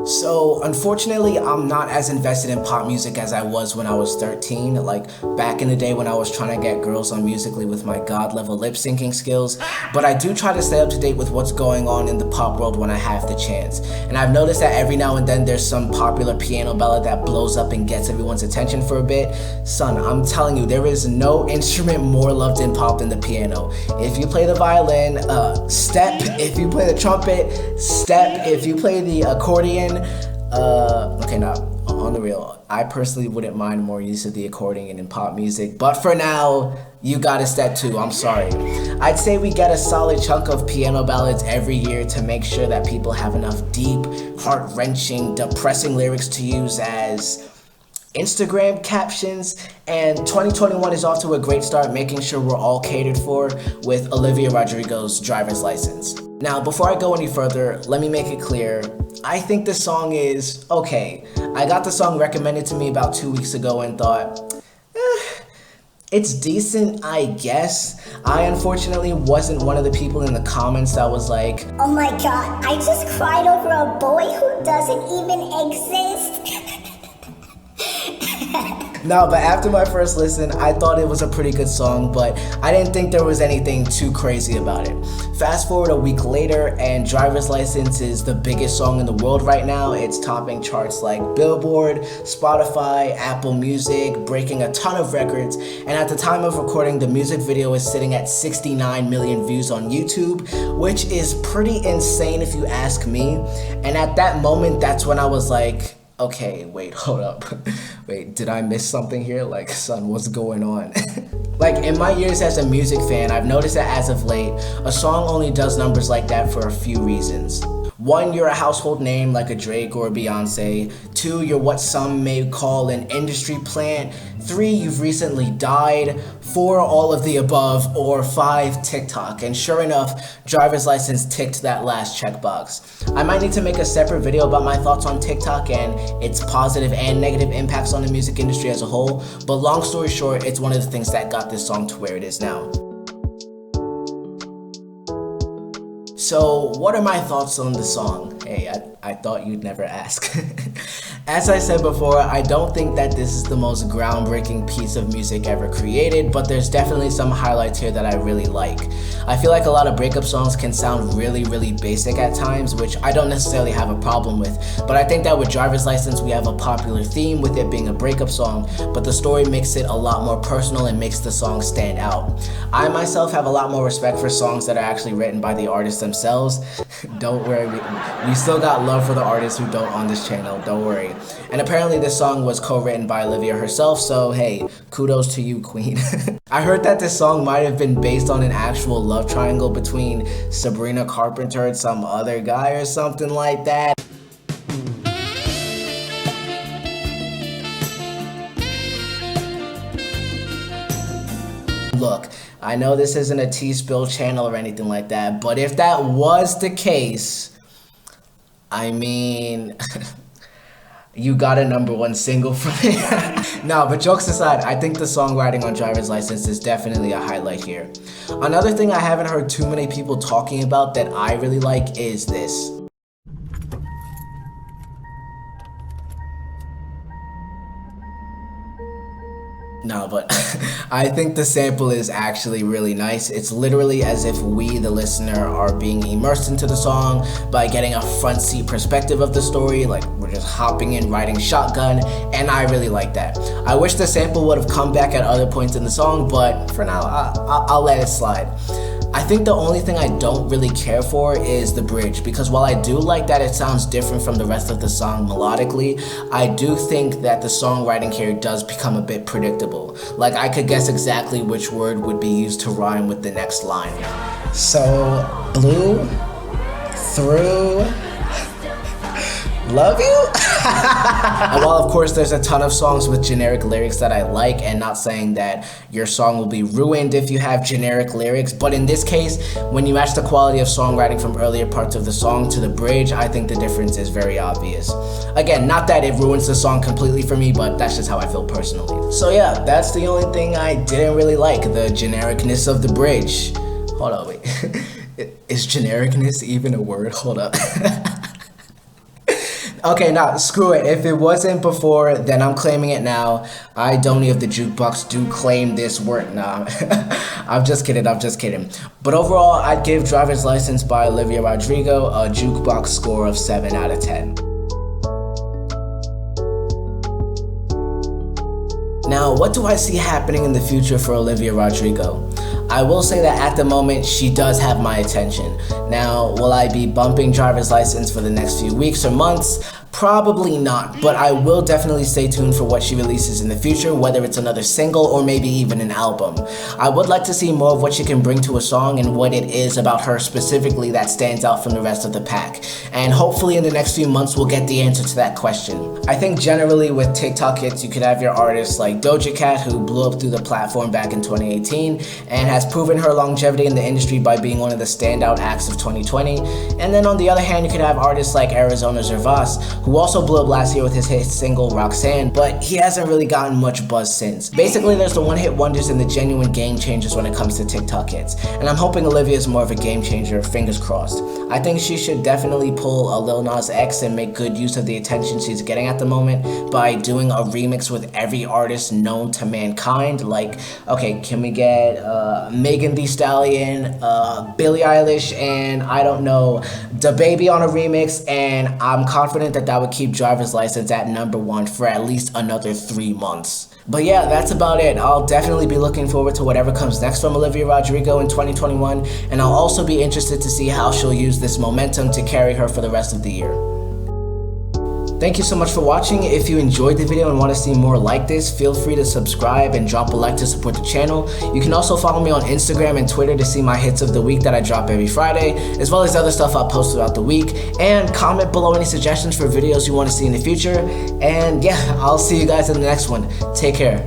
So unfortunately, I'm not as invested in pop music as I was when I was 13, like back in the day when I was trying to get girls on Musical.ly with my god level lip syncing skills, but I do try to stay up to date with what's going on in the pop world when I have the chance. And I've noticed that every now and then there's some popular piano ballad that blows up and gets everyone's attention for a bit. Son, I'm telling you, there is no instrument more loved in pop than the piano. If you play the violin, step. If you play the trumpet, step. If you play the accordion, okay, now on the real, I personally wouldn't mind more use of the accordion in pop music, but for now, you gotta step too, I'm sorry. I'd say we get a solid chunk of piano ballads every year to make sure that people have enough deep, heart-wrenching, depressing lyrics to use as Instagram captions, and 2021 is off to a great start, making sure we're all catered for with Olivia Rodrigo's Driver's License. Now, before I go any further, let me make it clear, I think this song is okay. I got the song recommended to me about 2 weeks ago and thought, it's decent, I guess. I unfortunately wasn't one of the people in the comments that was like, oh my god, I just cried over a boy who doesn't even exist. No, but after my first listen, I thought it was a pretty good song, but I didn't think there was anything too crazy about it. Fast forward a week later, and Driver's License is the biggest song in the world right now. It's topping charts like Billboard, Spotify, Apple Music, breaking a ton of records, and at the time of recording, the music video is sitting at 69 million views on YouTube, which is pretty insane if you ask me. And at that moment, that's when I was like, okay, wait, hold up. Wait, did I miss something here? Like, son, what's going on? Like, in my years as a music fan, I've noticed that as of late, a song only does numbers like that for a few reasons. One, you're a household name like a Drake or a Beyonce. Two, you're what some may call an industry plant. Three, you've recently died. Four, all of the above. Or five, TikTok. And sure enough, Driver's License ticked that last checkbox. I might need to make a separate video about my thoughts on TikTok and its positive and negative impacts on the music industry as a whole. But long story short, it's one of the things that got this song to where it is now. So, what are my thoughts on the song? Hey, I thought you'd never ask. As I said before, I don't think that this is the most groundbreaking piece of music ever created, but there's definitely some highlights here that I really like. I feel like a lot of breakup songs can sound really, really basic at times, which I don't necessarily have a problem with, but I think that with Driver's License, we have a popular theme with it being a breakup song, but the story makes it a lot more personal and makes the song stand out. I myself have a lot more respect for songs that are actually written by the artists themselves. Don't worry, we still got love for the artists who don't on this channel, don't worry. And apparently this song was co-written by Olivia herself, so hey, kudos to you, queen. I heard that this song might have been based on an actual love triangle between Sabrina Carpenter and some other guy or something like that. Look, I know this isn't a tea-spill channel or anything like that, but if that was the case, I mean, you got a #1 single for me. No, but jokes aside, I think the songwriting on Driver's License is definitely a highlight here. Another thing I haven't heard too many people talking about that I really like is this. No, but I think the sample is actually really nice. It's literally as if we, the listener, are being immersed into the song by getting a front seat perspective of the story, like we're just hopping in, riding shotgun, and I really like that. I wish the sample would have come back at other points in the song, but for now, I'll let it slide. I think the only thing I don't really care for is the bridge, because while I do like that it sounds different from the rest of the song melodically, I do think that the songwriting here does become a bit predictable. Like, I could guess exactly which word would be used to rhyme with the next line. So, blue, through, love you? And while of course there's a ton of songs with generic lyrics that I like, and not saying that your song will be ruined if you have generic lyrics, but in this case, when you match the quality of songwriting from earlier parts of the song to the bridge, I think the difference is very obvious. Again, not that it ruins the song completely for me, but that's just how I feel personally. So yeah, that's the only thing I didn't really like, the genericness of the bridge. Hold on, wait. Is genericness even a word? Hold up. Okay, nah, screw it. If it wasn't before, then I'm claiming it now. I, Doni of the Jukebox, do claim this work. Nah, I'm just kidding, But overall, I'd give Driver's License by Olivia Rodrigo a Jukebox score of 7 out of 10. Now, what do I see happening in the future for Olivia Rodrigo? I will say that at the moment, she does have my attention. Now, will I be bumping Driver's License for the next few weeks or months? Probably not, but I will definitely stay tuned for what she releases in the future, whether it's another single or maybe even an album. I would like to see more of what she can bring to a song and what it is about her specifically that stands out from the rest of the pack. And hopefully in the next few months we'll get the answer to that question. I think generally with TikTok hits, you could have your artists like Doja Cat, who blew up through the platform back in 2018 and has proven her longevity in the industry by being one of the standout acts of 2020. And then on the other hand, you could have artists like Arizona Zervas, who also blew up last year with his hit single Roxanne, but he hasn't really gotten much buzz since. Basically, there's the one-hit wonders and the genuine game changers when it comes to TikTok hits, and I'm hoping Olivia is more of a game changer, fingers crossed. I think she should definitely pull a Lil Nas X and make good use of the attention she's getting at the moment by doing a remix with every artist known to mankind. Like, okay, can we get Megan Thee Stallion, Billie Eilish, and I don't know, DaBaby on a remix, and I'm confident that would keep Driver's License at #1 for at least another 3 months. But yeah, that's about it. I'll definitely be looking forward to whatever comes next from Olivia Rodrigo in 2021, and I'll also be interested to see how she'll use this momentum to carry her for the rest of the year. Thank you so much for watching. If you enjoyed the video and want to see more like this, feel free to subscribe and drop a like to support the channel. You can also follow me on Instagram and Twitter to see my hits of the week that I drop every Friday, as well as other stuff I'll post throughout the week. And comment below any suggestions for videos you want to see in the future. And yeah, I'll see you guys in the next one. Take care.